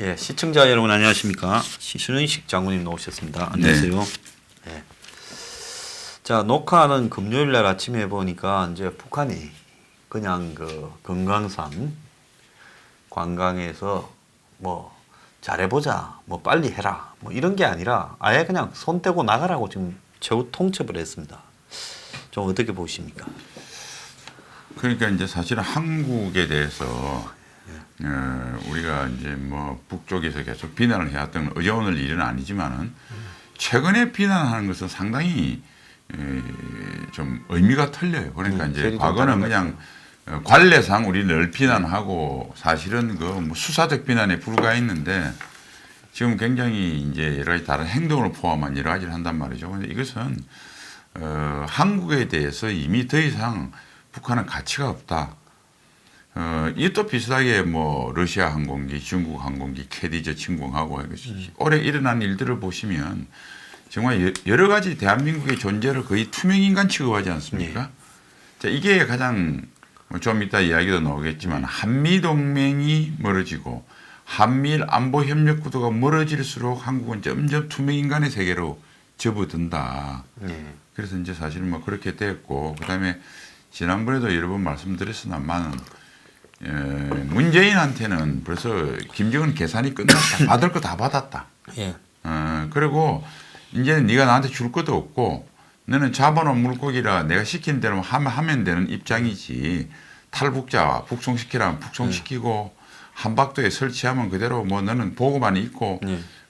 네, 시청자 여러분 안녕하십니까? 신은식 장군님 나오셨습니다. 안녕하세요. 네. 네. 자, 녹화는 금요일 날 아침에 보니까 이제 북한이 그냥 그 금강산 관광에서 뭐 잘해보자, 뭐 빨리 해라, 뭐 이런 게 아니라 아예 그냥 손 떼고 나가라고 지금 최후 통첩을 했습니다. 좀 어떻게 보십니까? 그러니까 이제 사실은 한국에 대해서 우리가 이제 뭐 북쪽에서 계속 비난을 해왔던 어제 오늘 일은 아니지만은 최근에 비난하는 것은 상당히 좀 의미가 틀려요. 그러니까 이제 과거는 그냥 관례상 우리를 늘 비난하고 사실은 그 뭐 수사적 비난에 불과했는데 지금 굉장히 이제 여러 가지 다른 행동을 포함한 여러 가지를 한단 말이죠. 근데 이것은 한국에 대해서 이미 더 이상 북한은 가치가 없다. 이게 또 비슷하게 뭐 러시아 항공기, 중국 항공기, 캐디저 침공하고 올해 일어난 일들을 보시면 정말 여러 가지 대한민국의 존재를 거의 투명인간 취급하지 않습니까? 네. 자, 이게 가장 좀 이따 이야기도 나오겠지만 한미동맹이 멀어지고 한미일 안보협력 구도가 멀어질수록 한국은 점점 투명인간의 세계로 접어든다. 그래서 이제 사실 뭐 그렇게 됐고 그다음에 지난번에도 여러 번 말씀드렸으나만 문재인한테는 벌써 김정은 계산이 끝났다. 받을 거 다 받았다. 예. 그리고 이제는 네가 나한테 줄 것도 없고 너는 잡아놓은 물고기라 내가 시킨 대로 하면 되는 입장이지 탈북자 북송시키라면 북송시키고 한박도에 설치하면 그대로 뭐 너는 보고만 있고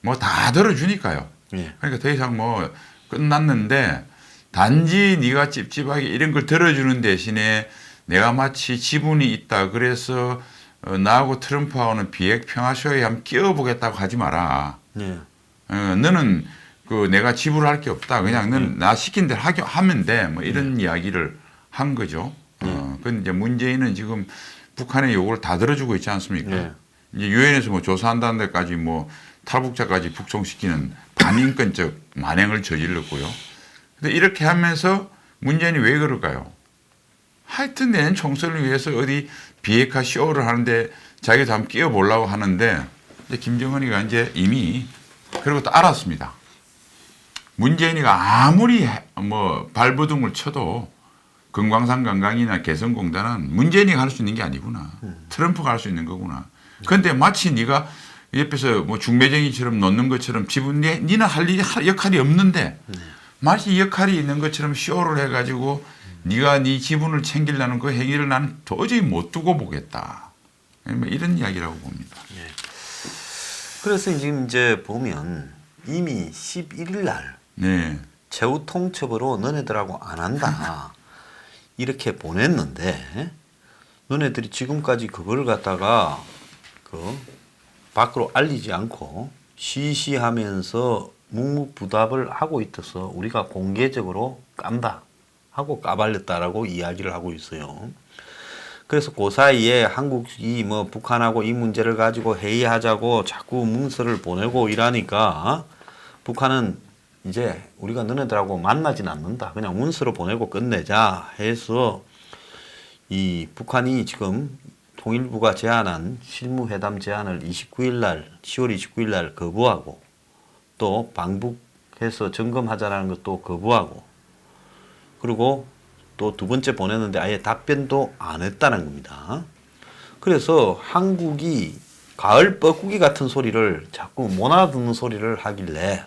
뭐 다 들어주니까요. 그러니까 더 이상 뭐 끝났는데 단지 네가 찝찝하게 이런 걸 들어주는 대신에 내가 마치 지분이 있다. 그래서 나하고 트럼프하고는 비핵 평화쇼에 한번 끼워보겠다고 하지 마라. 너는 그 내가 지불할 게 없다. 그냥 너는 나 시킨 대로 하면 돼. 뭐 이런 이야기를 한 거죠. 근데 이제 문재인은 지금 북한의 요구를 다 들어주고 있지 않습니까? 이제 유엔에서 뭐 조사한다는 데까지 뭐 탈북자까지 북송시키는 반인권적 만행을 저질렀고요. 근데 이렇게 하면서 문재인이 왜 그럴까요? 하여튼 내년 총선을 위해서 어디 비핵화 쇼를 하는데 자기도 한번 끼워보려고 하는데 이제 김정은이가 이제 이미 그리고 또 알았습니다. 문재인이가 아무리 뭐 발버둥을 쳐도 금강산 관광이나 개성공단은 문재인이가 할 수 있는 게 아니구나. 트럼프가 할 수 있는 거구나. 그런데 마치 네가 옆에서 뭐 중매쟁이처럼 놓는 것처럼 지분 니는 할 역할이 없는데 마치 역할이 있는 것처럼 쇼를 해가지고 네가 네 지분을 챙기려는 그 행위를 나는 도저히 못 두고 보겠다. 이런 이야기라고 봅니다. 그래서 지금 이제 보면 이미 11일 날 최후 통첩으로 너네들하고 안 한다. 이렇게 보냈는데 너네들이 지금까지 그걸 갖다가 그 밖으로 알리지 않고 시시하면서 묵묵부답을 하고 있어서 우리가 공개적으로 깐다 하고 까발렸다라고 이야기를 하고 있어요. 그래서 그 사이에 한국이 뭐 북한하고 이 문제를 가지고 회의하자고 자꾸 문서를 보내고 이러니까 북한은 이제 우리가 너네들하고 만나진 않는다. 그냥 문서로 보내고 끝내자 해서 이 북한이 지금 통일부가 제안한 실무회담 제안을 29일 날 10월 29일 날 거부하고 또 방북해서 점검하자라는 것도 거부하고 그리고 또 두 번째 보냈는데 아예 답변도 안 했다는 겁니다. 그래서 한국이 가을 뻐꾸기 같은 소리를 자꾸 못 알아듣는 소리를 하길래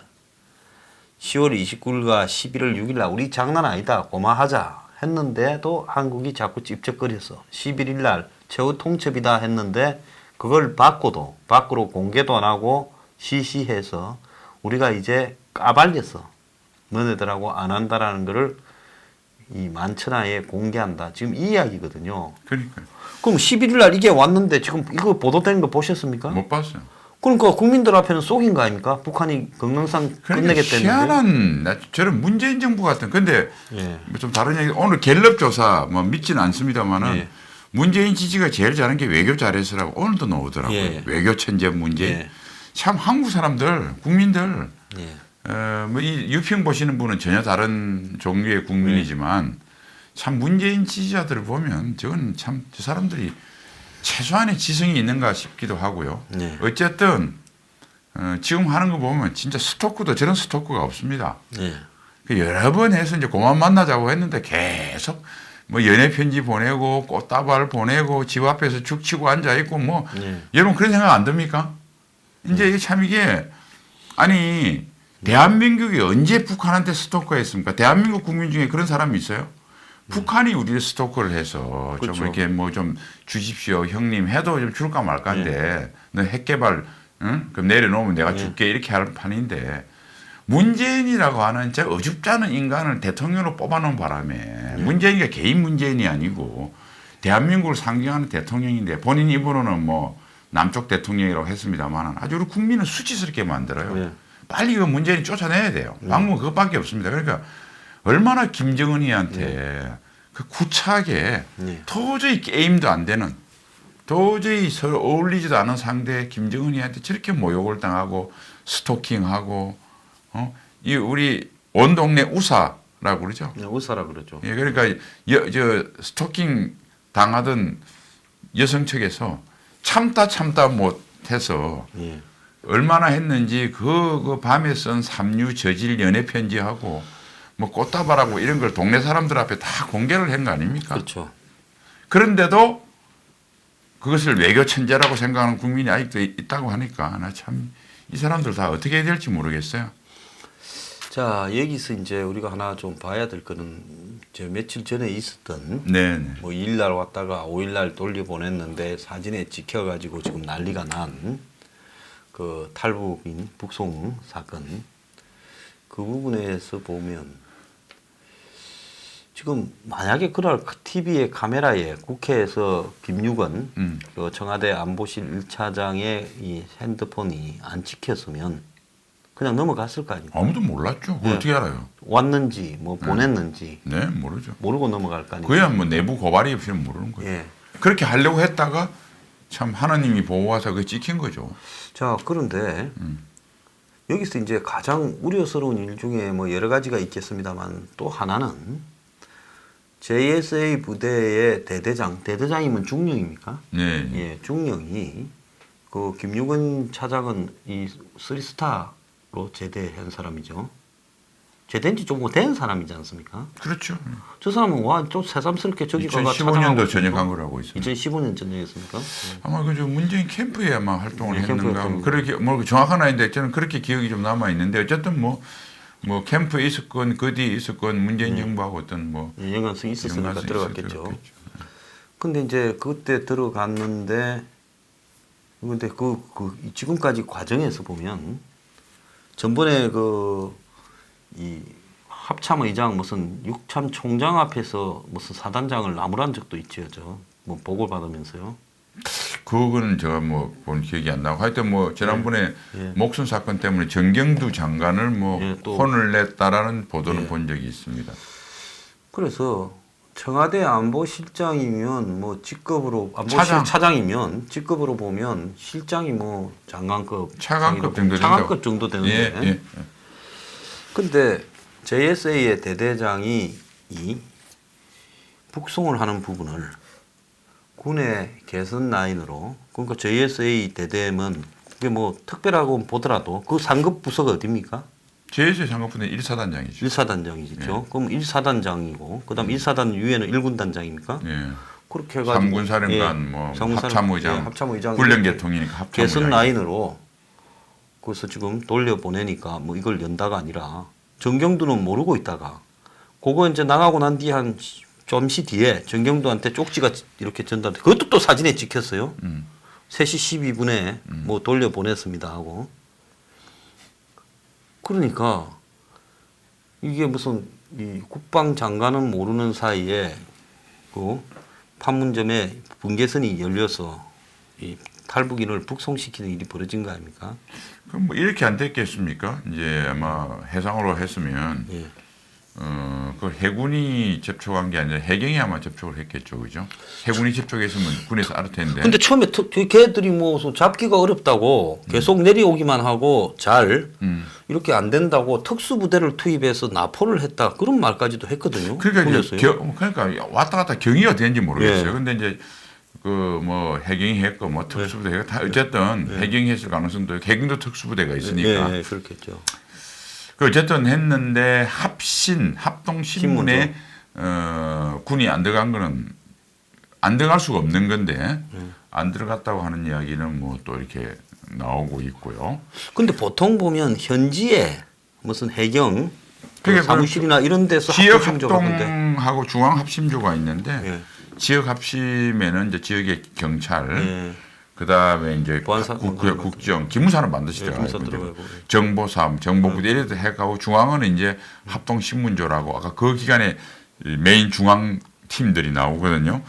10월 29일과 11월 6일 우리 장난 아니다. 고마하자 했는데도 한국이 자꾸 찝쩍거려서 11일 날 최후 통첩이다 했는데 그걸 받고도 밖으로 공개도 안 하고 시시해서 우리가 이제 까발렸어. 너네들하고 안 한다라는 거를 이 만천하에 공개한다. 지금 이 이야기거든요. 그러니까요. 그럼 11일 날 이게 왔는데 지금 이거 보도된 거 보셨습니까? 못 봤어요. 그러니까 국민들 앞에는 속인 거 아닙니까? 북한이 금강산 끝내겠다는데. 희한한 저런 문재인 정부 같은. 근데 좀 다른 얘기. 오늘 갤럽 조사 뭐 믿지는 않습니다만은 문재인 지지가 제일 잘하는 게 외교 잘해서라고 오늘도 나오더라고요. 외교 천재 문재인. 참 한국 사람들 국민들 뭐 이 유평 보시는 분은 전혀 다른 종류의 국민이지만 참 문재인 지지자들을 보면 저건 참 저 사람들이 최소한의 지성이 있는가 싶기도 하고요. 어쨌든 지금 하는 거 보면 진짜 스토커도 저런 스토커가 없습니다. 네. 그 여러 번 해서 이제 그만 만나자고 했는데 계속 뭐 연애 편지 보내고 꽃다발 보내고 집 앞에서 죽 치고 앉아 있고 뭐 여러분 그런 생각 안 듭니까? 이제 이게 참 이게 아니 대한민국이 언제 북한한테 스토커했습니까? 대한민국 국민 중에 그런 사람이 있어요? 북한이 우리를 스토커를 해서 그렇죠. 좀 이렇게 뭐 좀 주십시오 형님 해도 좀 줄까 말까인데 너 핵개발 응? 그럼 내려놓으면 내가 줄게 이렇게 할 판인데 문재인이라고 하는 저 어줍잖은 인간을 대통령으로 뽑아놓은 바람에 문재인이 개인 문재인이 아니고 대한민국을 상징하는 대통령인데 본인 입으로는 뭐 남쪽 대통령이라고 했습니다만 아주 우리 국민을 수치스럽게 만들어요. 빨리 그 문재인이 쫓아내야 돼요. 방법은 그것밖에 없습니다. 그러니까 얼마나 김정은이한테 그 구차하게 도저히 게임도 안 되는 도저히 서로 어울리지도 않은 상대 김정은이한테 저렇게 모욕을 당하고 스토킹하고 이 우리 온 동네 우사라고 그러죠. 네, 우사라 그러죠. 예, 그러니까 저 스토킹 당하던 여성 측에서 참다 못해서 얼마나 했는지 그 밤에 쓴 삼류 저질 연애 편지하고 뭐 꽃다발하고 이런 걸 동네 사람들 앞에 다 공개를 한 거 아닙니까? 그렇죠. 그런데도 그것을 외교 천재라고 생각하는 국민이 아직도 있다고 하니까 나 참 이 사람들 다 어떻게 해야 될지 모르겠어요. 자, 여기서 이제 우리가 하나 좀 봐야 될 거는 저 며칠 전에 있었던 네네. 뭐 2일날 왔다가 5일날 돌려보냈는데 사진에 찍혀가지고 지금 난리가 난 그 탈북인 북송 사건 그 부분에서 보면 지금 만약에 그날 TV의 카메라에 국회에서 김유건 그 청와대 안보실 1차장의 이 핸드폰이 안 찍혔으면 그냥 넘어갔을 거 아닙니까? 아무도 몰랐죠. 그걸 어떻게 알아요? 왔는지 뭐 보냈는지 네, 모르죠. 모르고 넘어갈 거 아닙니까? 그야 뭐 내부 고발이 없이는 모르는 거예요. 예. 그렇게 하려고 했다가 참 하나님이 보호하사 그게 찍힌 거죠. 자, 그런데 여기서 이제 가장 우려스러운 일 중에 뭐 여러 가지가 있겠습니다만 또 하나는 JSA 부대의 대대장이면 중령입니까? 네. 예, 중령이 그 김유건 차장은 이 3스타로 제대한 사람이죠. 제대한 지 좀 된 사람이지 않습니까? 그렇죠. 저 사람은 와 좀 새삼스럽게 저기 가가 2015년도 전역한 거라고 있습니다. 2015년 전역했습니까? 아마 그저 문재인 캠프에 아마 활동을 했는가 캠프였던 그렇게 뭐 정확한 아닌데 저는 그렇게 기억이 좀 남아 있는데 어쨌든 뭐 캠프에 있었건 그 뒤에 있었건 문재인 정부하고 어떤 뭐 연관성이 있었으니까 연관성이 들어갔겠죠. 근데 이제 그때 들어갔는데 근데 지금까지 과정에서 보면 전번에 이 합참의장 무슨 육참 총장 앞에서 무슨 사단장을 나무란 적도 있죠. 뭐 보고를 받으면서요. 그거는 제가 뭐 본 기억이 안 나고 하여튼 뭐 지난번에 목순 사건 때문에 정경두 장관을 뭐 또 혼을 냈다라는 보도는 본 적이 있습니다. 그래서 청와대 안보실장이면 뭐 직급으로 차장이면 직급으로 보면 실장이 뭐 장관급 차관급 정도 차관급 정도 되는데. 예. 근데 JSA의 대대장이 이 북송을 하는 부분을 군의 개선 라인으로 그러니까 JSA 대대면 그게 뭐 특별하고 보더라도 그 상급 부서가 어디입니까? JSA 상급부는 1사단장이죠. 1사단장이죠. 그럼 1사단장이고 그다음 1사단 위에는 1군단장입니까? 예. 그렇게 해가지고 3군사령관 뭐 합참의장, 합참의장 훈련계통이니까 합참의장 개선 라인으로 그래서 지금 돌려보내니까 뭐 이걸 연다가 아니라 정경두는 모르고 있다가 그거 이제 나가고 난 뒤에 한 좀시 뒤에 정경두한테 쪽지가 이렇게 전달 그것도 또 사진에 찍혔어요. 3시 12분에 뭐 돌려보냈습니다 하고 그러니까 이게 무슨 이 국방장관은 모르는 사이에 그 판문점에 분계선이 열려서 이 탈북인을 북송시키는 일이 벌어진 거 아닙니까? 그럼 뭐 이렇게 안 됐겠습니까? 이제 아마 해상으로 했으면 그 해군이 접촉한 게 아니라 해경이 아마 접촉을 했겠죠, 그죠? 해군이 접촉했으면 군에서 알을 텐데. 근데 처음에 걔들이 뭐 잡기가 어렵다고 계속 내려오기만 하고 잘 이렇게 안 된다고 특수부대를 투입해서 납포를 했다 그런 말까지도 했거든요. 그러니까 왔다 갔다 경위가 되는지 모르겠어요. 근데 이제 그 뭐 해경이 했고 뭐 특수부대 했고 다 어쨌든 해경이 했을 가능성도 있고 해경도 특수부대가 있으니까 네, 그렇겠죠. 그 어쨌든 했는데 합동 신문에 군이 안 들어간 거는 안 들어갈 수가 없는 건데 안 들어갔다고 하는 이야기는 뭐 또 이렇게 나오고 있고요. 근데 보통 보면 현지에 무슨 해경 그게 사무실이나 이런 데서 지역 합동조가 근데 합동하고 중앙 합심조가 있는데 예. 지역 합심에는 이제 지역의 경찰, 예. 그다음에 이제 보안사 국정, 기무사는 반드시 예, 들어가야 기무사 되고 들어가고. 정보사무, 정보부대 이래도 해가고 중앙은 이제 합동신문조라고 아까 그 기간에 메인 중앙 팀들이 나오거든요.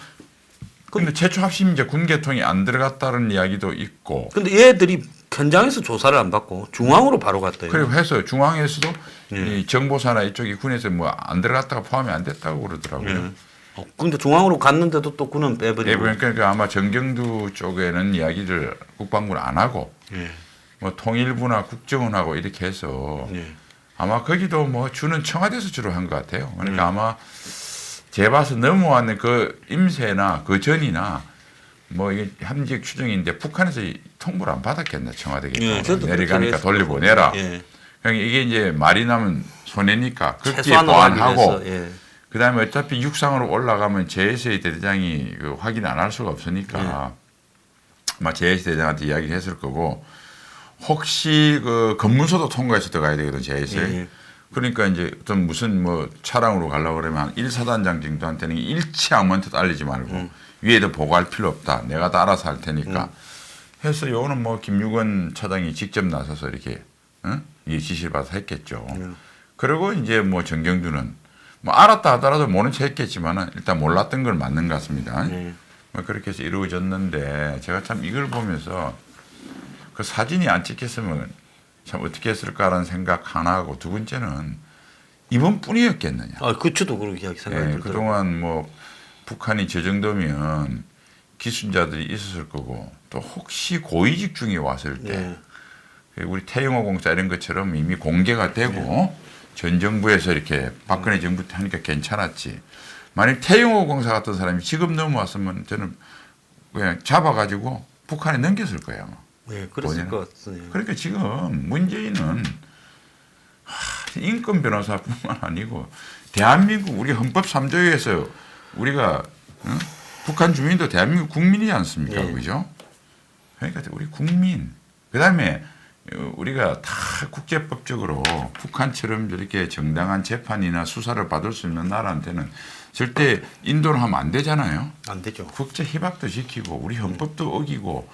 근데 최초 합심 이제 군계통이 안 들어갔다는 이야기도 있고. 근데 얘들이 현장에서 조사를 안 받고 중앙으로 바로 갔대요. 그리고 해서 중앙에서도 이 정보사나 이쪽이 군에서 뭐 안 들어갔다가 포함이 안 됐다고 그러더라고요. 근데 중앙으로 갔는데도 또 군은 빼버리고. 그러니까 아마 정경두 쪽에는 이야기를 국방부는 안 하고 예. 뭐 통일부나 국정원하고 이렇게 해서 예. 아마 거기도 뭐 주는 청와대에서 주로 한 것 같아요. 그러니까 아마 제 봐서 넘어왔는 그 임세나 그 전이나 뭐 이게 함직 추정인데 북한에서 통보를 안 받았겠나 청와대에 내려가니까 돌려보내라. 그러니까 이게 이제 말이 나면 손해니까 극기에 보완하고 그다음에 어차피 육상으로 올라가면 JSA 대대장이 그 확인 안 할 수가 없으니까 아마 JSA 대장한테 이야기를 했을 거고 혹시 그 검문소도 통과해서 들어가야 되거든 JSA. 그러니까 이제 어떤 무슨 뭐 차량으로 가려고 그러면 한 1사단장 정도한테는 일체 아무한테도 알리지 말고 위에도 보고할 필요 없다. 내가 다 알아서 할 테니까 해서 요거는 뭐 김육원 차장이 직접 나서서 이렇게 이 지시를 받아서 했겠죠. 그리고 이제 뭐 정경두는 뭐 알았다 하더라도 모른 체 했겠지만은 일단 몰랐던 걸 맞는 것 같습니다. 뭐 그렇게 해서 이루어졌는데 제가 참 이걸 보면서 그 사진이 안 찍혔으면 참 어떻게 했을까라는 생각 하나 하고 두 번째는 이번뿐이었겠느냐. 그렇죠. 그렇게 생각이 들더라고요. 그동안 뭐 북한이 저 정도면 기순자들이 있었을 거고 또 혹시 고위직 중에 왔을 때 우리 태영호 공사 이런 것처럼 이미 공개가 되고 전 정부에서 이렇게 박근혜 정부 때 하니까 괜찮았지. 만약 태영호 공사 같은 사람이 지금 넘어왔으면 저는 그냥 잡아가지고 북한에 넘겼을 거예요. 네, 그랬을 것 같습니다. 그러니까 지금 문재인은 인권 변호사뿐만 아니고 대한민국 우리 헌법 3조에서 우리가 북한 주민도 대한민국 국민이지 않습니까? 그죠? 그러니까 우리 국민. 그다음에 우리가 다 국제법적으로 북한처럼 저렇게 정당한 재판이나 수사를 받을 수 있는 나라한테는 절대 인도를 하면 안 되잖아요. 안 되죠. 국제 협약도 지키고 우리 헌법도 어기고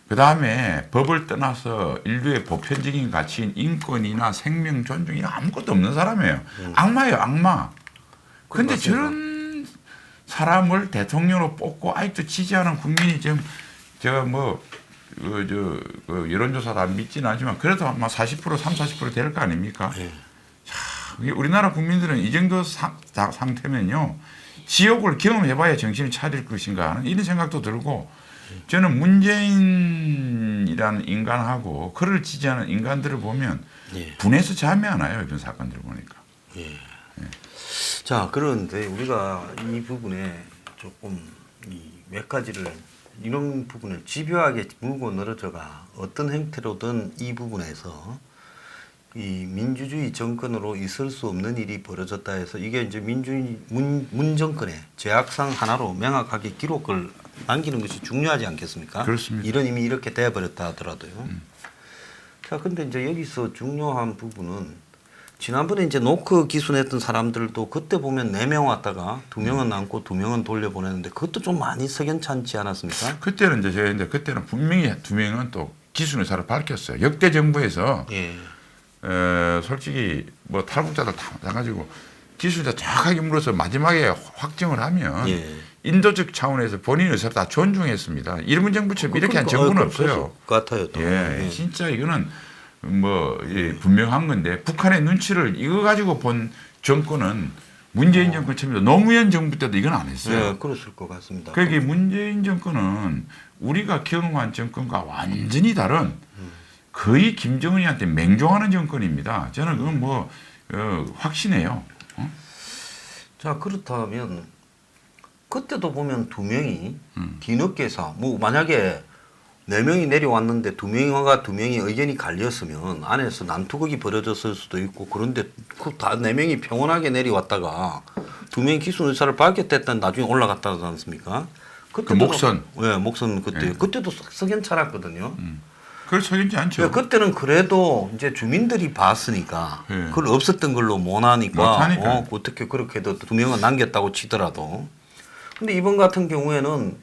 그다음에 법을 떠나서 인류의 보편적인 가치인 인권이나 생명 존중 이런 아무것도 없는 사람이에요. 악마예요, 악마. 그런데 저런 사람을 대통령으로 뽑고 아직도 지지하는 국민이 지금 제가 뭐 여론조사 다 믿지는 않지만 그래도 아마 40% 30, 40% 될 거 아닙니까? 자, 우리나라 국민들은 이 정도 상태면요. 지옥을 경험해봐야 정신을 차릴 것인가 하는 이런 생각도 들고 저는 문재인이라는 인간하고 그를 지지하는 인간들을 보면 분해서 잠이 안 와요. 이번 사건들 보니까. 자, 그런데 우리가 이 부분에 조금 몇 가지를 이런 부분을 집요하게 물고 늘어져가 어떤 형태로든 이 부분에서 이 민주주의 정권으로 있을 수 없는 일이 벌어졌다 해서 이게 이제 문 정권의 죄악상 하나로 명확하게 기록을 남기는 것이 중요하지 않겠습니까? 그렇습니다. 이런 이미 이렇게 돼버렸다 하더라도요. 자, 근데 이제 여기서 중요한 부분은 지난번에 이제 노크 기순했던 사람들도 그때 보면 4명 왔다가 2명은 남고 2명은 돌려보내는데 그것도 좀 많이 석연찮지 않았습니까? 그때는 이제 제가 이제 그때는 분명히 2명은 또 기순 의사를 밝혔어요. 역대 정부에서 솔직히 뭐 탈북자들 다 가지고 기순자 정확하게 물어서 마지막에 확정을 하면 인도적 차원에서 본인 의사를 다 존중했습니다. 일본 정부처럼 이렇게 한 정부는 없어요. 같아요. 또. 진짜 이거는 뭐 분명한 건데 북한의 눈치를 이거 가지고 본 정권은 문재인 정권처럼 노무현 정부 때도 이건 안 했어요. 그랬을 것 같습니다. 그러니까 문재인 정권은 우리가 경험한 정권과 완전히 다른 거의 김정은이한테 맹종하는 정권입니다. 저는 그건 뭐 확신해요. 자, 그렇다면 그때도 보면 2명이 뒤늦게서 뭐 만약에 4명이 내려왔는데 2명이 의견이 갈렸으면 안에서 난투극이 벌어졌을 수도 있고 그런데 그 다 4명이 평온하게 내려왔다가 2명이 기순 의사를 밝혔댔던 나중에 올라갔다지 않습니까? 그 목선. 네, 목선 그때. 예. 그때도 석연찮았거든요. 그걸 석연치 않죠. 네, 그때는 그래도 이제 주민들이 봤으니까 예. 그걸 없었던 걸로 못하니까 못하니까. 어떻게 그렇게도 2명은 남겼다고 치더라도 근데 이번 같은 경우에는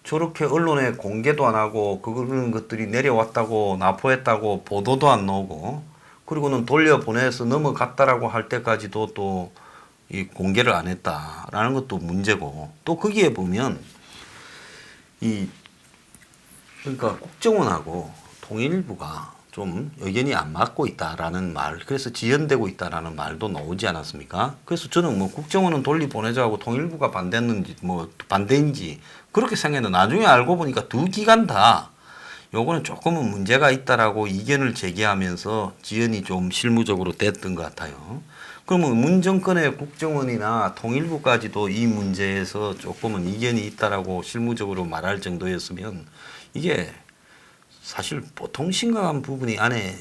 저렇게 언론에 공개도 안 하고 그런 것들이 내려왔다고 납포했다고 보도도 안 나오고 그리고는 돌려보내서 넘어갔다라고 할 때까지도 또 이 공개를 안 했다라는 것도 문제고 또 거기에 보면 이 그러니까 국정원하고 통일부가 좀 의견이 안 맞고 있다라는 말, 그래서 지연되고 있다라는 말도 나오지 않았습니까? 그래서 저는 뭐 국정원은 돌려보내자고 통일부가 반대했는지 뭐 반대인지 그렇게 생각했는데 나중에 알고 보니까 두 기관 다 요거는 조금은 문제가 있다라고 이견을 제기하면서 지연이 좀 실무적으로 됐던 것 같아요. 그러면 문 정권의 국정원이나 통일부까지도 이 문제에서 조금은 이견이 있다라고 실무적으로 말할 정도였으면 이게 사실 보통 심각한 부분이 안에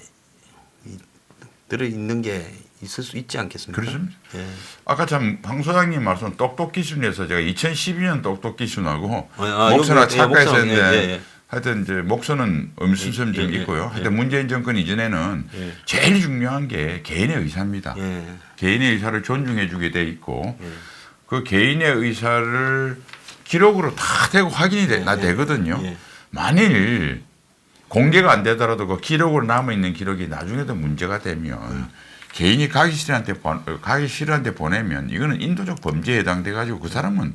들어 있는 게 있을 수 있지 않겠습니까? 그렇습니다. 예. 아까 참 황 소장님 말씀 똑똑 기준에서 제가 2012년 똑똑 기준하고 여기, 목소나 착각해서 목소는, 했는데 하여튼 이제 목소는 음수점 좀 있고요. 하여튼 문재인 정권 이전에는 제일 중요한 게 개인의 의사입니다. 개인의 의사를 존중해 주게 돼 있고 그 개인의 의사를 기록으로 다 대고 확인이 되거든요. 만일 공개가 안 되더라도 그 기록으로 남아있는 기록이 나중에도 문제가 되면 개인이 가기 싫은데 보내면 이거는 인도적 범죄에 해당돼 가지고 그 사람은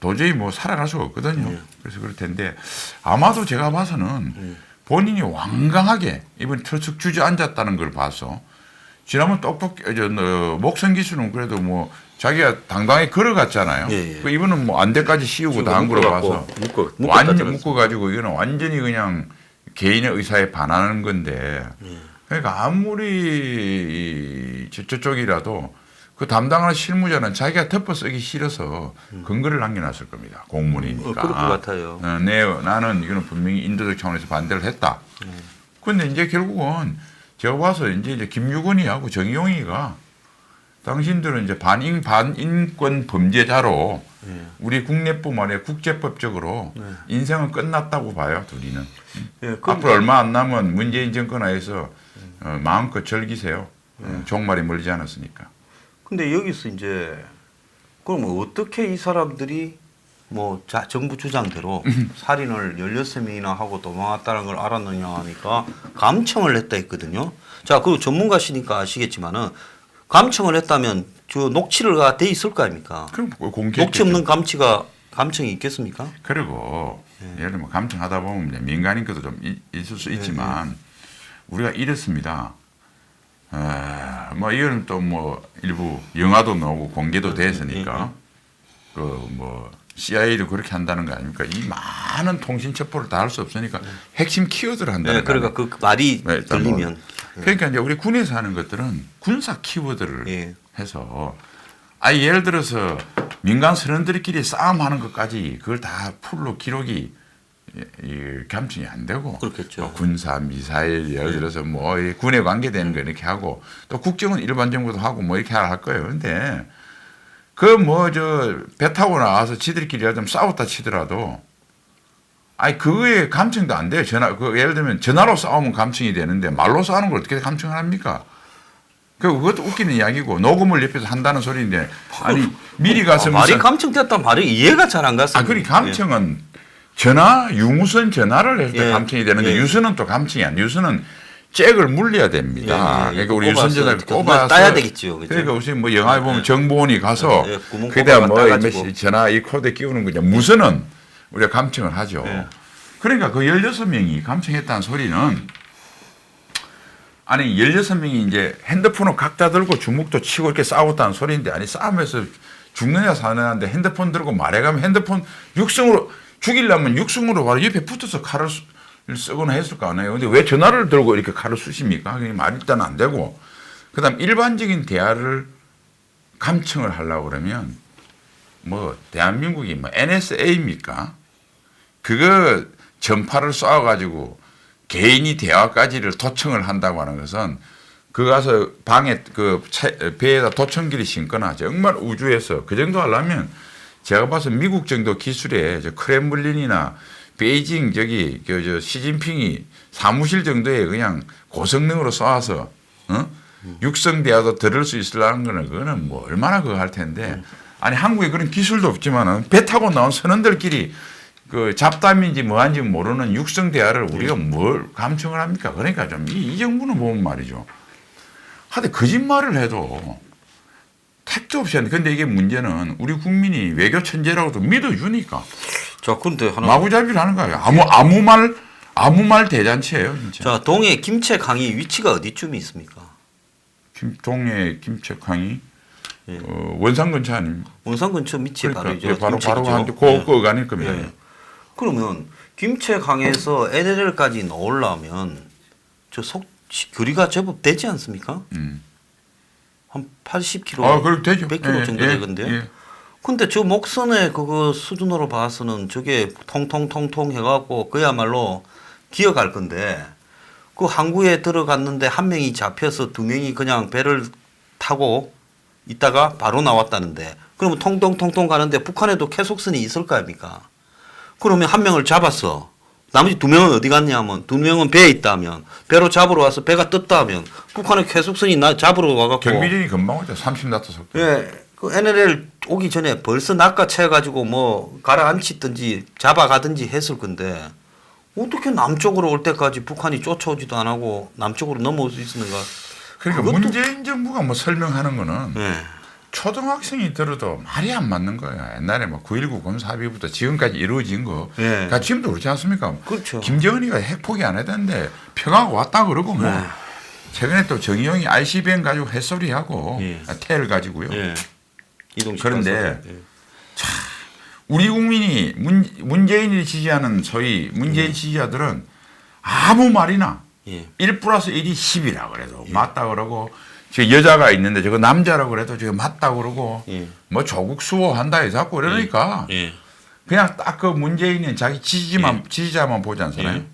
도저히 뭐 살아갈 수가 없거든요. 그래서 그럴 텐데 아마도 제가 봐서는 본인이 완강하게 이번 털썩 주저앉았다는 걸 봐서 지난번 목선 기수는 그래도 뭐 자기가 당당히 걸어갔잖아요. 그 이분은 뭐 안대까지 씌우고 다 한 거로 봐서 완전 묶어가지고 이거는 완전히 그냥 개인의 의사에 반하는 건데 그러니까 아무리 저쪽이라도 그 담당하는 실무자는 자기가 덮어 쓰기 싫어서 근거를 남겨놨을 겁니다. 공무원이니까. 그럴 것 같아요. 나는 이거는 분명히 인도적 차원에서 반대를 했다. 그런데 이제 결국은 제가 봐서 이제 김유건이하고 정의용이가 당신들은 이제 반인권 범죄자로 우리 국내뿐만 아니라 국제법적으로 인생은 끝났다고 봐요, 둘이는. 앞으로 얼마 안 남은 문재인 정권 하에서 마음껏 즐기세요. 종말이 멀지 않았으니까. 근데 여기서 이제 그럼 어떻게 이 사람들이 뭐 정부 주장대로 살인을 16명이나 하고 도망갔다는 걸 알았느냐 하니까 감청을 했다 했거든요. 자, 그리고 전문가시니까 아시겠지만은 감청을 했다면 저 녹취가 돼 있을 거 아닙니까? 그럼 공개 녹취 없는 감청이 있겠습니까? 그리고 예를 들면 감청하다 보면 민간인 것도 좀 있을 수 있지만 우리가 이렇습니다. 뭐 이거는 또 뭐 일부 영화도 나오고 공개도 됐으니까 그 뭐 CIA도 그렇게 한다는 거 아닙니까? 이 많은 통신 첩보를 다 할 수 없으니까 핵심 키워드를 한다는 거. 그러니까 그 말이 들리면. 그러니까 이제 우리 군에서 하는 것들은 군사 키워드를 해서 예를 들어서 민간 선원들끼리 싸움하는 것까지 그걸 다 풀로 기록이 감청이 안 되고 그렇겠죠. 뭐 군사 미사일 예를 들어서 뭐 군에 관계되는 거 이렇게 하고 또 국정은 일반 정부도 하고 뭐 이렇게 할 거예요. 그런데 그 뭐 배 타고 나와서 지들끼리 좀 싸웠다 치더라도 그거에 감청도 안 돼요. 예를 들면 전화로 싸우면 감청이 되는데 말로 싸우는 걸 어떻게 감청을 합니까? 그것도 웃기는 이야기고 녹음을 옆에서 한다는 소리인데 미리 가서 말이 감청됐다는 말이 이해가 잘 안 갔어요. 그러니까 감청은 유무선 전화를 할 때 감청이 되는데 유선은 또 감청이 안 돼요. 유선은 잭을 물려야 됩니다. 그러니까 우리 유선 전화를 꼽아서 따야 되겠죠. 그렇죠? 그러니까 우리 뭐 영화에 보면 정보원이 가서 그다음 뭐 전화 이 코드에 끼우는 거죠. 무선은 우리가 감청을 하죠. 그러니까 그 16명이 감청했다는 소리는 16명이 이제 핸드폰을 각자 들고 주먹도 치고 이렇게 싸웠다는 소리인데 싸움에서 죽느냐 사느냐인데 핸드폰 들고 말해가면 핸드폰 죽이려면 육승으로 바로 옆에 붙어서 칼을 쓰거나 했을 거 아니에요. 근데 왜 전화를 들고 이렇게 칼을 쑤십니까? 그게 말이 일단 안 되고. 그다음 일반적인 대화를 감청을 하려고 그러면 뭐 대한민국이 뭐 NSA입니까? 그거 전파를 쏴가지고 개인이 대화까지를 도청을 한다고 하는 것은 그 가서 방에 배에다 도청기를 신거나 정말 우주에서 그 정도 하려면 제가 봐서 미국 정도 기술에 저 크렘블린이나 베이징 저 시진핑이 사무실 정도에 그냥 고성능으로 쏴서 육성 대화도 들을 수 있으려는 거는 그거는 뭐 얼마나 그거 할 텐데 아니 한국에 그런 기술도 없지만은 배 타고 나온 선원들끼리 그 잡담인지 뭐한지 모르는 육성 대화를 우리가 뭘 감청을 합니까? 그러니까 좀 이 정부는 보면 말이죠. 하여튼 거짓말을 해도 택도 없이 하는데 근데 이게 문제는 우리 국민이 외교 천재라고도 믿어주니까. 자, 그런데 하나 마구잡이를 하는 거예요. 아무 말 대잔치예요, 진짜. 자, 동해 김체 강이 위치가 어디쯤에 있습니까? 동해 김책항이 예. 원산 근처 아닙니까? 원산 근처 밑에 바로 이제 바로 김책이죠. 한데 그 아닐 겁니다. 예. 그러면 김체강에서 LLL까지 나오려면 거리가 제법 되지 않습니까? 한 80km, 아, 그럼 되죠. 100km 정도 되건데요. 예. 근데 저 목선의 그거 수준으로 봐서는 저게 통통통통 해갖고 그야말로 기어갈 건데 그 항구에 들어갔는데 한 명이 잡혀서 두 명이 그냥 배를 타고 있다가 바로 나왔다는데 그러면 통통통통 가는데 북한에도 캐속선이 있을 거 아닙니까? 그러면 한 명을 잡았어. 나머지 두 명은 어디 갔냐 하면 두 명은 배에 있다 하면 배로 잡으러 와서 배가 떴다 하면 북한의 캐속선이 잡으러 와갖고 경비전이 금방 오죠. 30나트 속도. 예, 그 NLL 오기 전에 벌써 낚아채가지고 뭐 가라앉히든지 잡아가든지 했을 건데 어떻게 남쪽으로 올 때까지 북한이 쫓아오지도 안 하고 남쪽으로 넘어올 수 있었는가? 그러니까 그것도- 문재인 정부가 뭐 설명하는 거는 예, 초등학생이 들어도 말이 안 맞는 거예요. 옛날에 뭐 9.19 군사합의부터 지금까지 이루어진 거. 예. 그러니까 지금도 그렇지 않습니까? 그렇죠. 김정은이가 핵 포기 안 했다는데 평화가 왔다 그러고 뭐. 네. 최근에 또 정의용이 ICBM 가지고 햇소리하고 예. 테를 가지고요. 예. 이동식 그런데 가서, 예. 우리 국민이 문재인을 지지하는 소위 문재인 지지자들은 아무 말이나 예. 1 플러스 1이 10이라 그래도 맞다 그러고 저 여자가 있는데 저거 남자라고 그래도 저거 맞다 그러고 예. 뭐 조국 수호한다 해서 자꾸 그러니까 예. 그냥 딱 그 문재인은 자기 지지자만 보지 않잖아요. 예.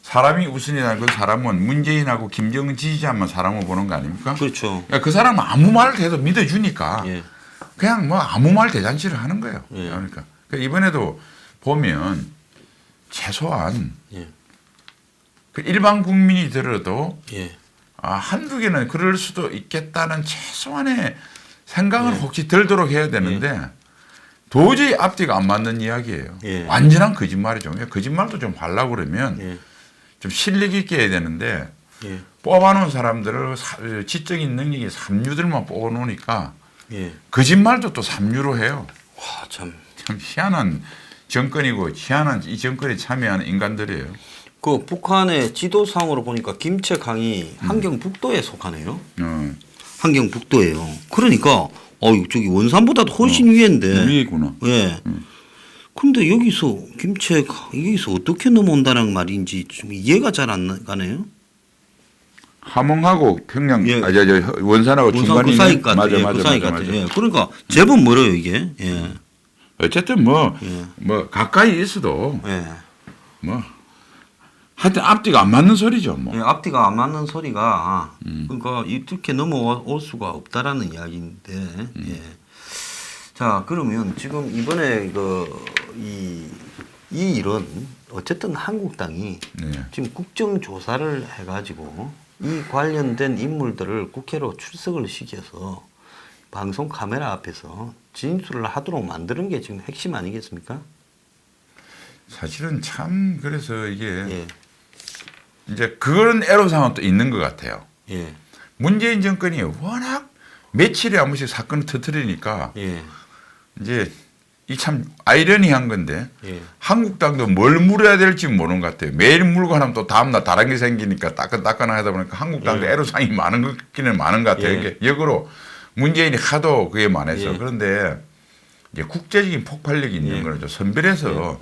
사람이 우선이라는 그 사람은 문재인하고 김정은 지지자만 사람을 보는 거 아닙니까? 그렇죠. 그러니까 그 사람은 아무 말을 해도 믿어주니까 예. 그냥 뭐 아무 말 대잔치를 하는 거예요. 예. 그러니까 이번에도 보면 최소한 예. 그 일반 국민이 들어도 예. 한두 개는 그럴 수도 있겠다는 최소한의 생각은 예. 혹시 들도록 해야 되는데 도저히 앞뒤가 안 맞는 이야기예요. 예. 완전한 거짓말이죠. 거짓말도 좀 하려고 그러면 예. 좀 실력 있게 해야 되는데 예. 뽑아놓은 사람들을 지적인 능력이 3유들만 뽑아놓으니까 예. 거짓말도 또 3유로 해요. 와, 참. 참 희한한 정권이고 희한한 이 정권에 참여하는 인간들이에요. 그 북한의 지도상으로 보니까 김체강이 함경북도에 속하네요. 함경북도예요. 그러니까 저기 원산보다도 훨씬 위인데. 위에구나. 예. 근데 여기서 여기서 어떻게 넘어온다는 말인지 좀 이해가 잘 안 가네요. 함흥하고 평양, 예. 원산하고 원산 중간이 그 사이 같아. 맞아. 그 사이 같아. 예. 그러니까 제법 멀어요 이게. 예. 어쨌든 뭐 가까이 있어도 예. 뭐 하여튼 앞뒤가 안 맞는 소리죠. 뭐. 예, 앞뒤가 안 맞는 소리가 그러니까 이렇게 넘어올 수가 없다라는 이야기인데. 예. 자, 그러면 지금 이번에 이 일은 어쨌든 한국당이 네. 지금 국정조사를 해가지고 이 관련된 인물들을 국회로 출석을 시켜서 방송 카메라 앞에서 진술을 하도록 만드는 게 지금 핵심 아니겠습니까? 사실은 참 그래서 이게 예. 이제 그런 애로사항은 또 있는 것 같아요. 예. 문재인 정권이 워낙 며칠에 한 번씩 사건을 터뜨리니까 예. 이제 이 참 아이러니한 건데 예. 한국당도 뭘 물어야 될지 모르는 것 같아요. 매일 물고 하면 또 다음날 다른 게 생기니까 따끈따끈하다 보니까 한국당도 예. 애로사항이 많은 것기는 많은 것 같아요. 예. 이게 역으로 문재인이 하도 그에 만해서 예. 그런데 이제 국제적인 폭발력이 있는 예. 거죠. 선별해서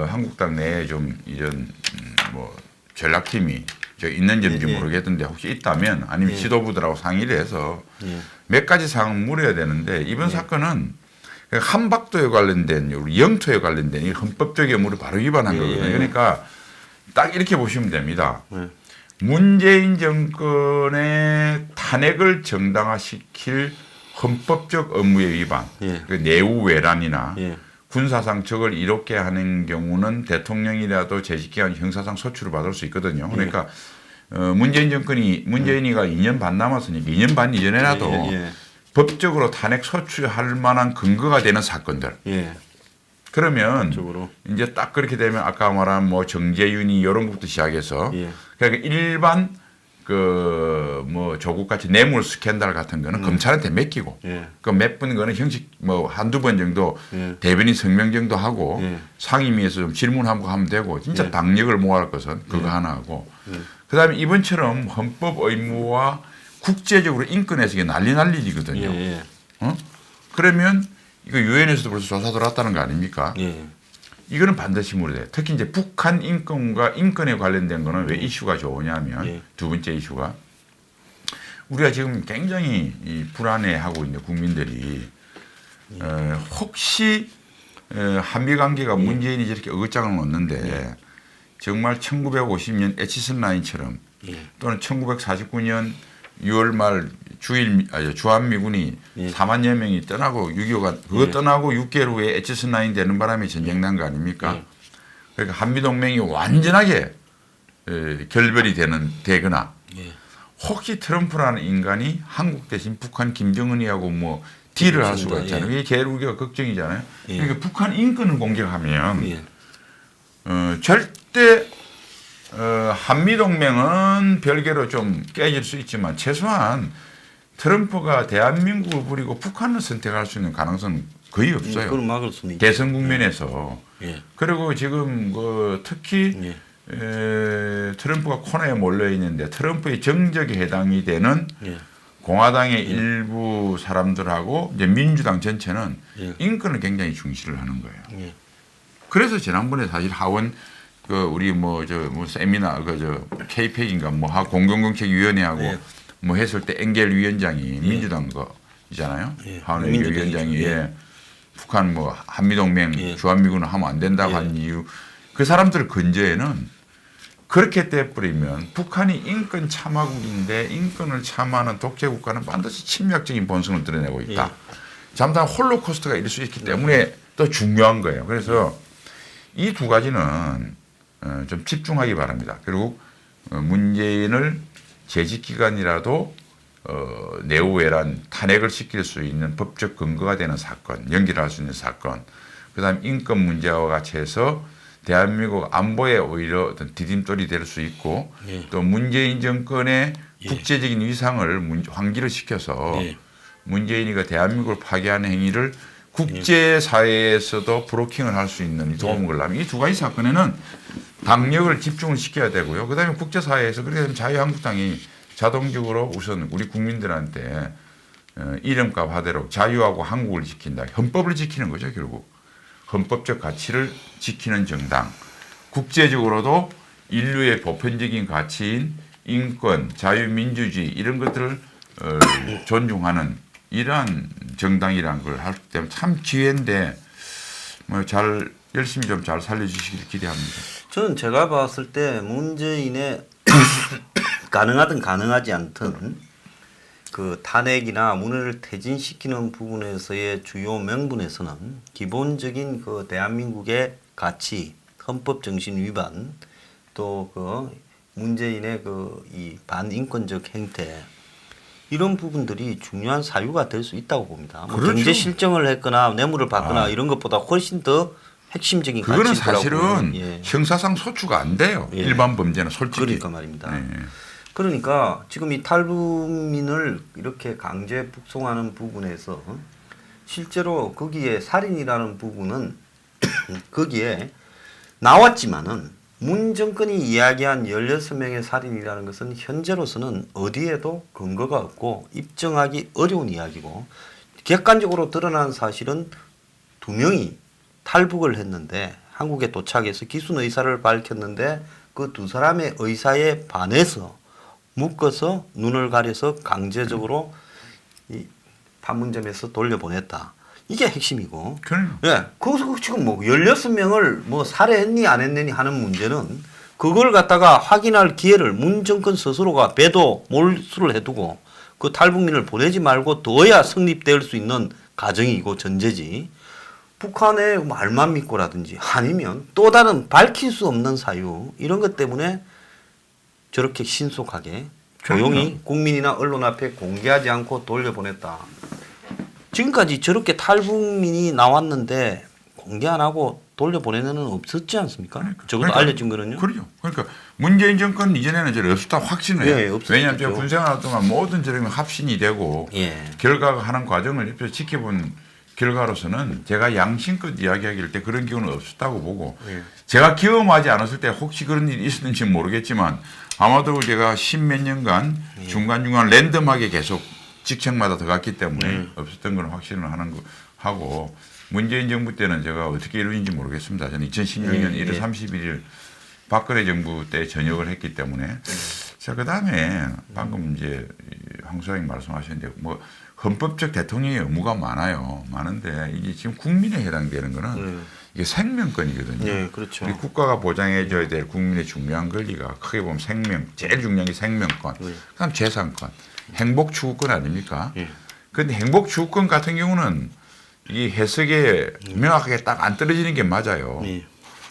한국당 내에 좀 이런 뭐 전략팀이 있는지 없는지 예. 모르겠던데 혹시 있다면 아니면 예. 지도부들하고 상의를 해서 예. 몇 가지 사항을 물어야 되는데 이번 사건은 한박도에 관련된 우리 영토에 관련된 이 헌법적 의무를 바로 위반한 거거든요. 그러니까 딱 이렇게 보시면 됩니다. 문재인 정권의 탄핵을 정당화시킬 헌법적 의무의 위반, 그 내후 외란이나 군사상 적을 이롭게 하는 경우는 대통령이라도 재직기간 형사상 소추를 받을 수 있거든요. 그러니까 문재인이가 2년 반 남았으니까 2년 반 이전에라도 법적으로 탄핵 소추할 만한 근거가 되는 사건들. 그러면 이제 딱 그렇게 되면 아까 말한 뭐 정재윤이 이런 것부터 시작해서 그러니까 일반 그 뭐 조국같이 뇌물 스캔들 같은 거는 검찰한테 맡기고 그 몇 번 거는 형식 뭐 한두 번 정도 대변인 성명 정도 하고 상임위에서 좀 질문하고 하면 되고 진짜 당력을 모아할 것은 그거 하나 하고 그다음에 이번처럼 헌법 의무와 국제적으로 인권에서 이게 난리지거든요. 그러면 이거 유엔에서도 벌써 조사 들어왔다는 거 아닙니까? 이거는 반드시 물어야 돼요. 특히 이제 북한 인권과 인권에 관련된 거는 왜 이슈가 좋으냐면 두 번째 이슈가 우리가 지금 굉장히 불안해하고 있는 국민들이 혹시 한미 관계가 문재인이 저렇게 어긋장을 놓는데 정말 1950년 에치슨 라인처럼 또는 1949년 6월 말 주한미군이 4만여 명이 떠나고 6.25가 그거 떠나고 6개월 후에 에치슨 라인 되는 바람에 전쟁 난 거 아닙니까? 그러니까 한미동맹이 완전하게 결별이 되거나 혹시 트럼프라는 인간이 한국 대신 북한 김정은이하고 뭐 딜을 할 수가 있잖아요. 이게 제일 우리가 걱정이잖아요. 그러니까 북한 인권을 공격하면 절대 한미동맹은 별개로 좀 깨질 수 있지만 최소한 트럼프가 대한민국을 버리고 북한을 선택할 수 있는 가능성은 거의 없어요. 그걸 막을 수는 있죠. 대선 국면에서. 그리고 지금 그 특히 트럼프가 코너에 몰려 있는데 트럼프의 정적에 해당이 되는 공화당의 일부 사람들하고 이제 민주당 전체는 인권을 굉장히 중시를 하는 거예요. 그래서 지난번에 사실 하원 그 우리 뭐 세미나 그 K-팩인가 뭐 공동정책위원회하고 뭐 했을 때 engel 위원장이 민주당 거이잖아요. 하원 위원장이 북한 뭐 한미동맹 주한미군을 하면 안 된다고 한 이유 그 사람들 근저에는 그렇게 돼버리면 북한이 인권 참화국인데 인권을 참화하는 독재 국가는 반드시 침략적인 본성을 드러내고 있다. 잠깐 홀로코스트가 이럴 수 있기 때문에 또 중요한 거예요. 그래서 이 두 가지는 좀 집중하기 바랍니다. 그리고 문재인을 재직 기간이라도 내후외란 탄핵을 시킬 수 있는 법적 근거가 되는 사건, 연기를 할 수 있는 사건, 그다음 인권 문제와 같이 해서 대한민국 안보에 오히려 어떤 디딤돌이 될 수 있고 또 문재인 정권의 국제적인 위상을 환기를 시켜서 문재인이가 대한민국을 파괴하는 행위를 국제사회에서도 브로킹을 할 수 있는 도움을 하면 이 두 가지 사건에는 당력을 집중을 시켜야 되고요. 그다음에 국제사회에서 그렇게 되면 자유한국당이 자동적으로 우선 우리 국민들한테 이름값 하대로 자유하고 한국을 지킨다. 헌법을 지키는 거죠, 결국. 헌법적 가치를 지키는 정당. 국제적으로도 인류의 보편적인 가치인 인권, 자유민주주의 이런 것들을 존중하는 이러한 정당이라는 걸 할 때면 참 기회인데 뭐 잘 열심히 좀 잘 살려주시길 기대합니다. 저는 제가 봤을 때 문재인의 가능하든 가능하지 않든 그 탄핵이나 문을 퇴진시키는 부분에서의 주요 명분에서는 기본적인 그 대한민국의 가치, 헌법 정신 위반, 또 그 문재인의 그 이 반인권적 행태 이런 부분들이 중요한 사유가 될 수 있다고 봅니다. 뭐 그렇죠. 경제 실정을 했거나 뇌물을 받거나 이런 것보다 훨씬 더 핵심적인 그거는 가치라고 사실은 형사상 소추가 안 돼요. 일반 범죄는 솔직히. 그러니까 말입니다. 그러니까 지금 이 탈북민을 이렇게 강제 북송하는 부분에서 실제로 거기에 살인이라는 부분은 거기에 나왔지만은 문 정권이 이야기한 16명의 살인이라는 것은 현재로서는 어디에도 근거가 없고 입증하기 어려운 이야기고 객관적으로 드러난 사실은 2명이 탈북을 했는데 한국에 도착해서 기순 의사를 밝혔는데 그 2사람의 의사에 반해서 묶어서 눈을 가려서 강제적으로 이 판문점에서 돌려보냈다. 이게 핵심이고. 그럼. 예. 거기서 지금 뭐 16명을 뭐 살해했니 안 했느니 하는 문제는 그걸 갖다가 확인할 기회를 문 정권 스스로가 배도 몰수를 해두고 그 탈북민을 보내지 말고 둬야 성립될 수 있는 가정이고 전제지. 북한의 말만 믿고라든지 아니면 또 다른 밝힐 수 없는 사유 이런 것 때문에 저렇게 신속하게 조용히 국민이나 언론 앞에 공개하지 않고 돌려보냈다. 지금까지 저렇게 탈북민이 나왔는데 공개 안 하고 돌려보내는 은 없었지 않습니까? 적어도 알려진 거는요. 그렇죠. 그러니까 문재인 정권 이전에는 저를 없었다 확신을 해요. 예, 왜냐하면 제가 군생활 동안 모든 저런 합신이 되고 예. 결과가 하는 과정을 옆에서 지켜본 결과로서는 제가 양심껏 이야기하길 때 그런 경우는 없었다고 보고 예. 제가 경험하지 않았을 때 혹시 그런 일이 있었는지 모르겠지만 아마도 제가 십몇 년간 중간중간 랜덤하게 계속 직책마다 들어갔기 때문에 없었던 건 확신을 하는 거 하고 문재인 정부 때는 제가 어떻게 이루어진지 모르겠습니다. 저는 2016년 1월 31일 박근혜 정부 때 전역을 했기 때문에 자 그다음에 방금 이제 황 소장님 말씀하셨는데 뭐 헌법적 대통령의 의무가 많은데 이게 지금 국민에 해당되는 거는 이게 생명권이거든요. 네, 그렇죠. 우리 국가가 보장해줘야 될 국민의 중요한 권리가 크게 보면 생명, 제일 중요한 게 생명권, 그다음 재산권, 행복 추구권 아닙니까? 그런데 행복 추구권 같은 경우는 이 해석에 명확하게 딱 안 떨어지는 게 맞아요.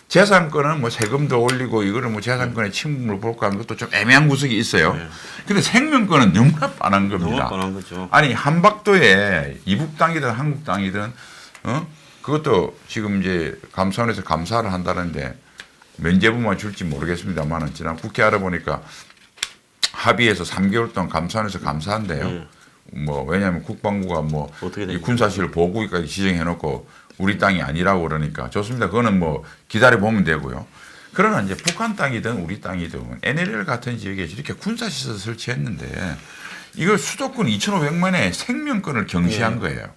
재산권은 뭐 세금도 올리고 이거는 뭐 재산권의 침범을 볼까 하는 것도 좀 애매한 구석이 있어요. 근데 생명권은 너무나 뻔한 겁니다. 너무 뻔한 거죠. 아니 한박도에 이북 땅이든 한국 땅이든 그것도 지금 이제 감사원에서 감사를 한다는데 면죄부만 줄지 모르겠습니다만은 지난 국회 알아보니까 합의해서 3개월 동안 감사원에서 감사한대요. 뭐 왜냐하면 국방부가 뭐 이 군사실 보호구역까지 지정해놓고 우리 땅이 아니라고 그러니까 좋습니다. 그거는 뭐 기다려 보면 되고요. 그러나 이제 북한 땅이든 우리 땅이든 NLL 같은 지역에 이렇게 군사시설 설치했는데 이거 수도권 2,500만의 생명권을 경시한 거예요.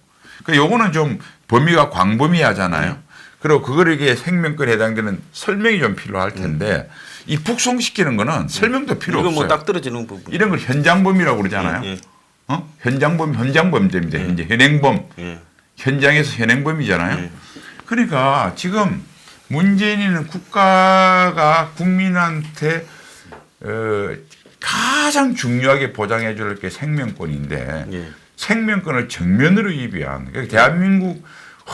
그러니까 요거는 좀 범위가 광범위하잖아요. 그리고 그거에게 생명권에 해당되는 설명이 좀 필요할 텐데 이 북송시키는 거는 설명도 필요 없어요. 이거 뭐 딱 떨어지는 부분. 이런 걸 현장범이라고 그러잖아요. 현장범죄입니다. 현재 현행범. 현장에서 현행범이잖아요. 그러니까 지금 문재인은 국가가 국민한테 가장 중요하게 보장해 줄 게 생명권인데 생명권을 정면으로 위배한 그러니까 대한민국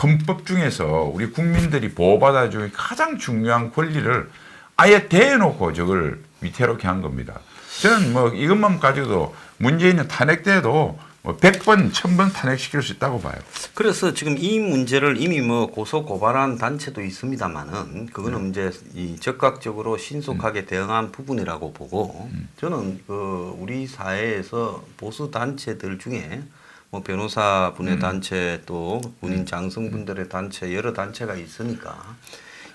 헌법 중에서 우리 국민들이 보호받아 줄 가장 중요한 권리를 아예 대놓고 저걸 위태롭게 한 겁니다. 저는 뭐 이것만 가지고도 문재인은 탄핵 때도 뭐 100번, 1000번 탄핵시킬 수 있다고 봐요. 그래서 지금 이 문제를 이미 뭐 고소 고발한 단체도 있습니다만은 그거는 이제 이 적극적으로 신속하게 대응한 부분이라고 보고 저는 그 우리 사회에서 보수 단체들 중에 뭐 변호사분의 단체 또 군인 장성분들의 단체 여러 단체가 있으니까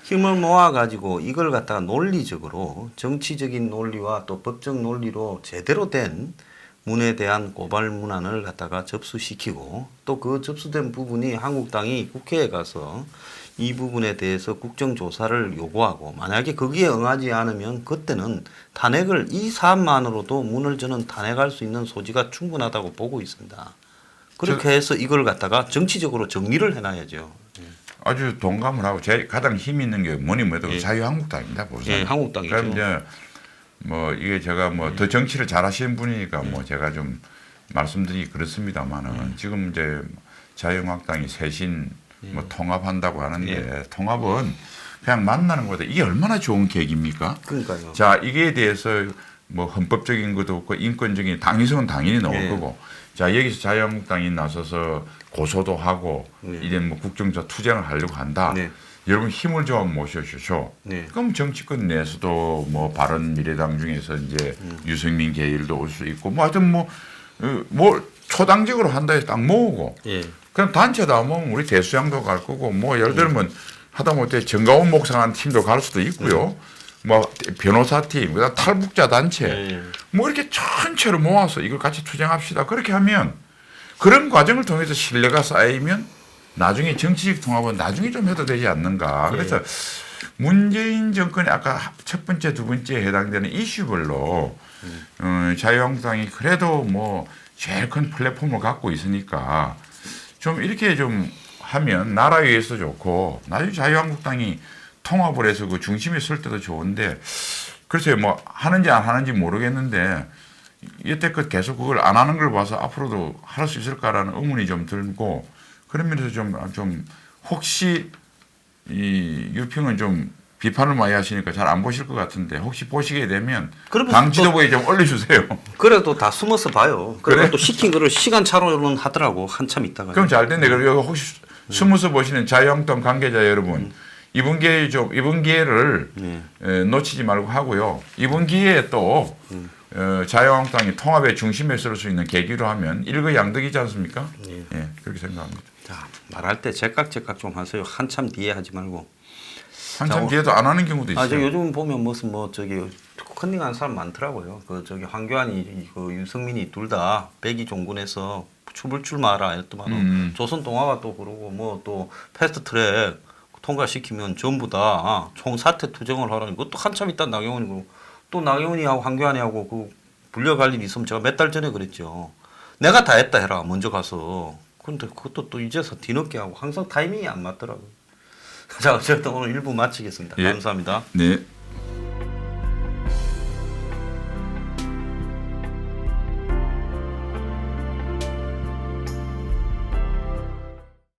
힘을 모아 가지고 이걸 갖다가 논리적으로 정치적인 논리와 또 법적 논리로 제대로 된 문에 대한 고발 문안을 갖다가 접수시키고 또 그 접수된 부분이 한국당이 국회에 가서 이 부분에 대해서 국정조사를 요구하고 만약에 거기에 응하지 않으면 그때는 탄핵을 이 사안만으로도 문을 저는 탄핵할 수 있는 소지가 충분하다고 보고 있습니다. 그렇게 해서 이걸 갖다가 정치적으로 정리를 해놔야죠. 아주 동감을 하고 제일 가장 힘 있는 게 뭐니 뭐래도 자유한국당입니다. 보세요. 한국당이죠. 그럼 이제 뭐 이게 제가 뭐 더 정치를 잘하시는 분이니까 뭐 제가 좀 말씀드리기 그렇습니다만은 지금 이제 자유한국당이 쇄신 뭐 통합한다고 하는데 통합은 그냥 만나는 거다. 이게 얼마나 좋은 계획입니까? 그러니까요. 자 이게 대해서 뭐 헌법적인 것도 없고 인권적인 당위성은 당연히 나올 거고 자 여기서 자유한국당이 나서서 고소도 하고 이제 뭐 국정조사 투쟁을 하려고 한다. 여러분 힘을 좀 모셔주쇼. 그럼 정치권 내에서도 뭐 바른미래당 중에서 이제 유승민 계열도 올 수 있고 뭐 하여튼 뭐 초당적으로 한다 해서 딱 모으고 그럼 단체도 안 모으면 우리 대수장도 갈 거고 뭐 예를 들면 하다못해 정가원 목사한 팀도 갈 수도 있고요. 뭐 변호사팀, 그다음 탈북자 단체 뭐 이렇게 전체로 모아서 이걸 같이 투쟁합시다. 그렇게 하면 그런 과정을 통해서 신뢰가 쌓이면 나중에 정치적 통합은 나중에 좀 해도 되지 않는가. 그래서 문재인 정권이 아까 첫 번째, 두 번째에 해당되는 이슈별로 자유한국당이 그래도 뭐 제일 큰 플랫폼을 갖고 있으니까 좀 이렇게 좀 하면 나라 위해서 좋고 나중에 자유한국당이 통합을 해서 그 중심에 설 때도 좋은데 글쎄요 뭐 하는지 안 하는지 모르겠는데 여태껏 계속 그걸 안 하는 걸 봐서 앞으로도 할 수 있을까라는 의문이 좀 들고 그런 면에서 좀 혹시 이 유평은 좀 비판을 많이 하시니까 잘 안 보실 것 같은데 혹시 보시게 되면 당 지도부에 좀 올려주세요. 그래도 다 숨어서 봐요. 그래? 그래? 또 시킨 거를 시간차로는 하더라고 한참 있다가. 그럼 잘 됐네. 그리고 혹시 숨어서 보시는 자유한국당 관계자 여러분 이번 기회를 놓치지 말고 하고요. 이번 기회에 또 자유한국당이 통합의 중심에 설 수 있는 계기로 하면 일거양득이지 않습니까? 예, 그렇게 생각합니다. 자, 말할 때 제깍 좀 하세요. 한참 뒤에 하지 말고. 한참 뒤에도 안 하는 경우도 있어요. 저 요즘 보면 무슨 뭐 저기 컨닝하는 사람 많더라고요. 그 저기 황교안이 그 유승민이 둘 다 백이종군에서 출마하라 했더만 조선 동아가 또 그러고 뭐 또 패스트트랙 통과시키면 전부 다 총사퇴 투쟁을 하라는 것도 한참 있다 나경원이고 또 나경원이하고 황교안이하고 그 불려갈 일이 있으면 제가 몇 달 전에 그랬죠. 내가 다 했다 해라 먼저 가서. 근데 그것도 또 이제서 뒤늦게 하고 항상 타이밍이 안 맞더라고요. 자 어쨌든 오늘 1부 마치겠습니다. 예. 감사합니다. 네.